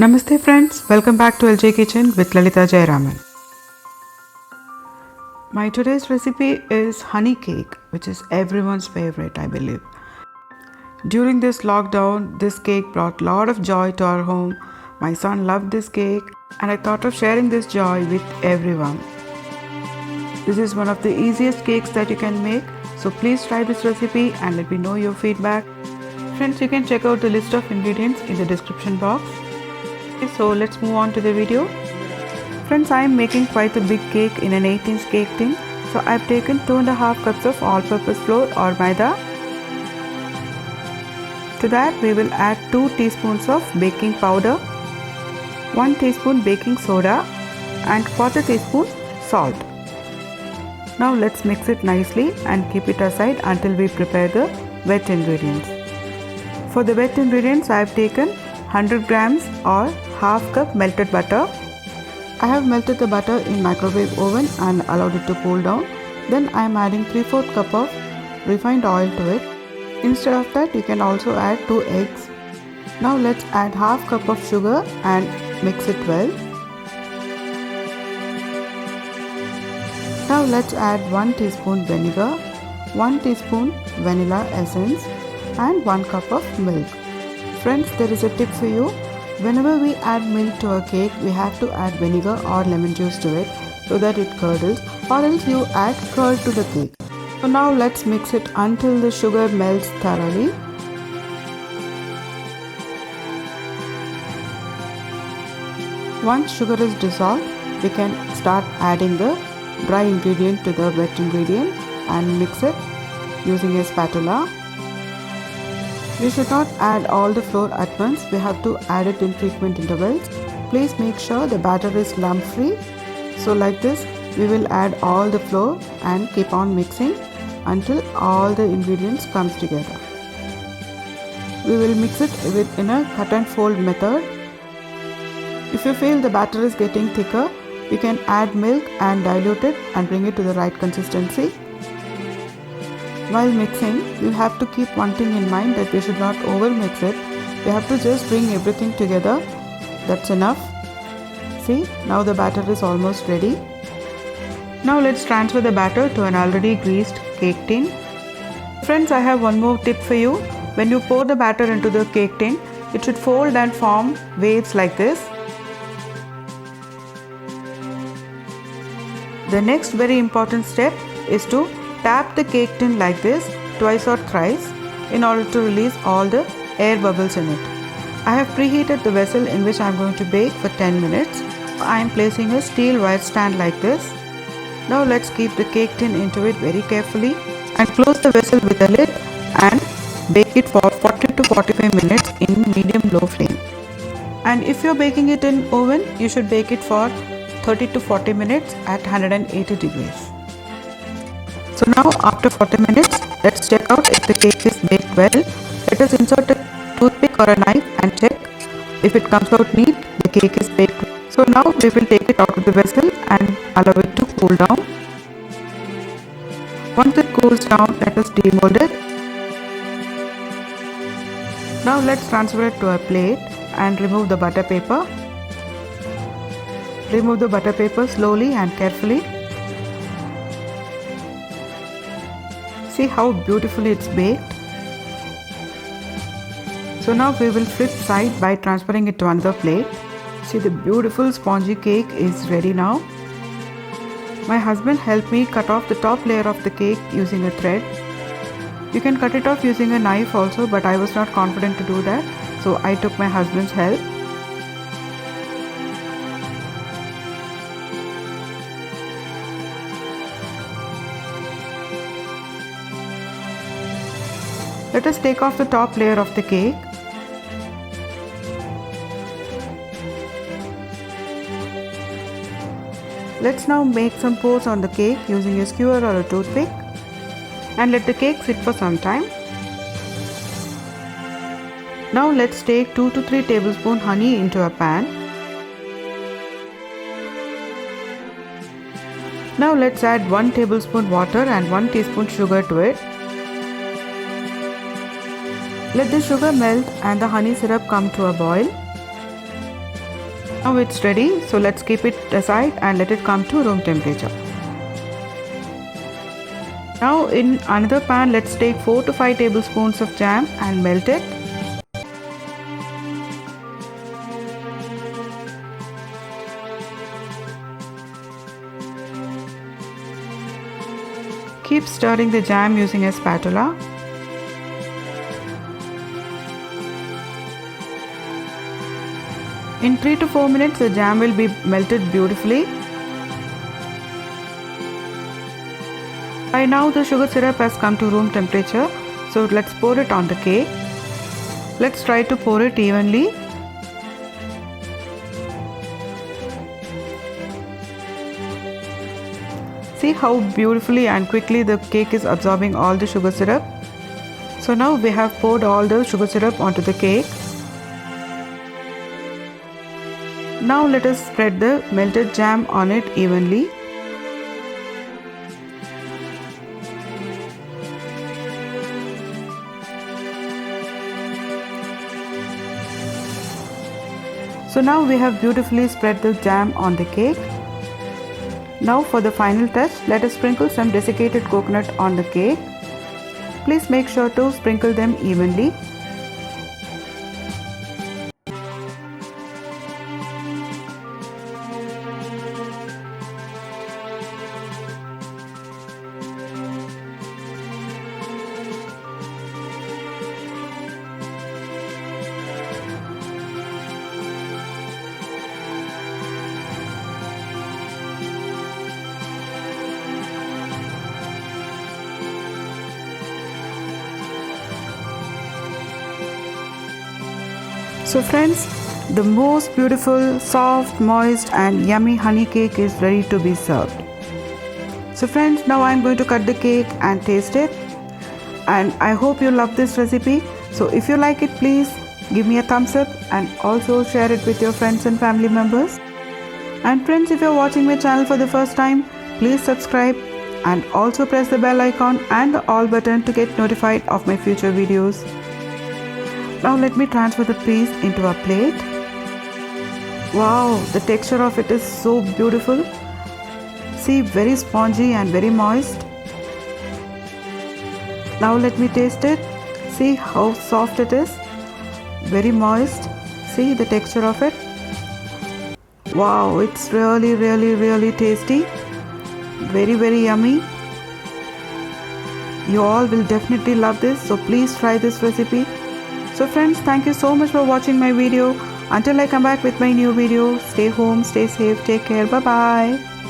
Namaste friends, welcome back to LJ Kitchen with Lalita Jayaraman. My today's recipe is honey cake, which is everyone's favorite, I believe. During this lockdown, this cake brought a lot of joy to our home. My son loved this cake and I thought of sharing this joy with everyone. This is one of the easiest cakes that you can make, so please try this recipe and let me know your feedback. Friends, you can check out the list of ingredients in the description box. So let's move on to the video. Friends, I am making quite a big cake in an 18-inch cake tin. So I have taken 2.5 cups of all-purpose flour or maida. To that we will add 2 teaspoons of baking powder, 1 teaspoon baking soda and 1/4 teaspoon salt. Now let's mix it nicely and keep it aside until we prepare the wet ingredients. For the wet ingredients I have taken 100 grams or half cup melted butter. I have melted the butter in microwave oven and allowed it to cool down. Then I am adding 3/4 cup of refined oil to it. Instead of that you can also add 2 eggs. Now let's add half cup of sugar and mix it well. Now let's add 1 teaspoon vinegar, 1 teaspoon vanilla essence and 1 cup of milk. Friends, there is a tip for you. Whenever we add milk to a cake, we have to add vinegar or lemon juice to it so that it curdles, or else you add curd to the cake. So now let's mix it until the sugar melts thoroughly. Once sugar is dissolved, we can start adding the dry ingredient to the wet ingredient and mix it using a spatula. We should not add all the flour at once, we have to add it in frequent intervals. Please make sure the batter is lump free. So like this, we will add all the flour and keep on mixing until all the ingredients comes together. We will mix it in a cut and fold method. If you feel the batter is getting thicker, you can add milk and dilute it and bring it to the right consistency. While mixing, you have to keep one thing in mind, that we should not over mix it. We have to just bring everything together. That's enough. See, now the batter is almost ready. Now let's transfer the batter to an already greased cake tin. Friends, I have one more tip for you. When you pour the batter into the cake tin, it should fold and form waves like this. The next very important step is to tap the cake tin like this twice or thrice in order to release all the air bubbles in it. I have preheated the vessel in which I am going to bake for 10 minutes. I am placing a steel wire stand like this. Now let's keep the cake tin into it very carefully and close the vessel with a lid and bake it for 40 to 45 minutes in medium-low flame. And if you are baking it in oven, you should bake it for 30 to 40 minutes at 180 degrees. So now after 40 minutes, let's check out if the cake is baked well. Let us insert a toothpick or a knife and check. If it comes out neat, the cake is baked. So now we will take it out of the vessel and allow it to cool down. Once it cools down, let us demold it. Now let's transfer it to a plate and remove the butter paper. Remove the butter paper slowly and carefully. See how beautifully it's baked. So now we will flip side by transferring it to another plate. See, the beautiful spongy cake is ready now. My husband helped me cut off the top layer of the cake using a thread. You can cut it off using a knife also, but I was not confident to do that, so I took my husband's help. Let us take off the top layer of the cake. Let's now make some pores on the cake using a skewer or a toothpick and let the cake sit for some time. Now let's take 2 to 3 tablespoons honey into a pan. Now let's add 1 tablespoon water and 1 teaspoon sugar to it. Let the sugar melt and the honey syrup come to a boil. Now it's ready, so let's keep it aside and let it come to room temperature. Now in another pan, let's take 4 to 5 tablespoons of jam and melt it. Keep stirring the jam using a spatula. In 3 to 4 minutes, the jam will be melted beautifully. By now, the sugar syrup has come to room temperature, so let's pour it on the cake. Let's try to pour it evenly. See how beautifully and quickly the cake is absorbing all the sugar syrup. So now we have poured all the sugar syrup onto the cake. Now let us spread the melted jam on it evenly. So now we have beautifully spread the jam on the cake. Now for the final touch, let us sprinkle some desiccated coconut on the cake. Please make sure to sprinkle them evenly. So friends, the most beautiful, soft, moist and yummy honey cake is ready to be served. So friends, now I am going to cut the cake and taste it. And I hope you love this recipe. So if you like it, please give me a thumbs up and also share it with your friends and family members. And friends, if you are watching my channel for the first time, please subscribe and also press the bell icon and the all button to get notified of my future videos. Now let me transfer the piece into a plate. Wow, the texture of it is so beautiful. See, very spongy and very moist. Now let me taste it. See how soft it is. Very moist. See the texture of it. Wow, it's really tasty. Very yummy. You all will definitely love this, so please try this recipe. So friends, thank you so much for watching my video. Until I come back with my new video, stay home, stay safe, take care, bye bye.